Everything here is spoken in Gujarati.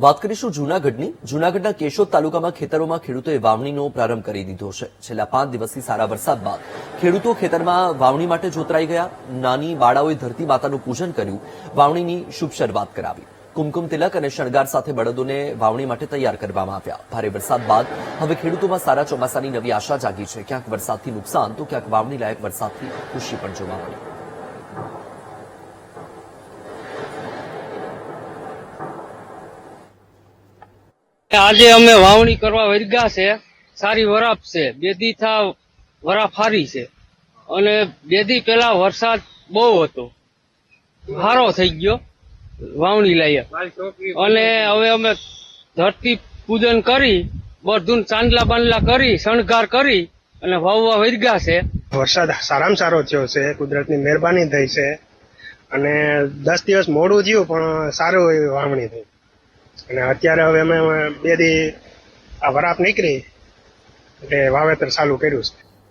વાત કરીશું જૂનાગઢની. જૂનાગઢના કેશોદ તાલુકામાં ખેતરોમાં ખેડૂતોએ વાવણીનો પ્રારંભ કરી દીધો છે. છેલ્લા 5 દિવસથી સારા વરસાદ બાદ ખેડૂતો ખેતરમાં વાવણી માટે જોતરાઈ ગયા. નાની બાળાઓએ ધરતી માતાનું પૂજન કર્યું, વાવણીની શુભ શરૂઆત કરાવી. કુમકુમ તિલક અને શણગાર સાથે બળદોને વાવણી માટે તૈયાર કરવામાં આવ્યા. ભારે વરસાદ બાદ હવે ખેડૂતોમાં સારા ચોમાસાની નવી આશા જાગી છે. ક્યાંક વરસાદથી નુકસાન તો ક્યાંક વાવણી લાયક વરસાદથી ખુશી પણ જોવા મળી. આજે અમે વાવણી કરવા વર્ગ્યા છે. સારી વરાપ છે, બેદી થા વરાપ સારી છે અને બેદી પેલા વરસાદ બહુ હતો, સારો થઈ ગયો વાવણી લાયક. અને હવે અમે ધરતી પૂજન કરી, બધું ચાંદલા બાંદલા કરી, શણગાર કરી અને વાવવા વર્ગ્યા છે. વરસાદ સારામાં સારો થયો છે, કુદરતની મહેરબાની થઈ છે અને 10 દિવસ મોડું થયું પણ સારું એવી વાવણી થઈ. અને અત્યારે હવે અમે બેદી આ વરાપ નીકળી એટલે વાવેતર ચાલુ કર્યું છે.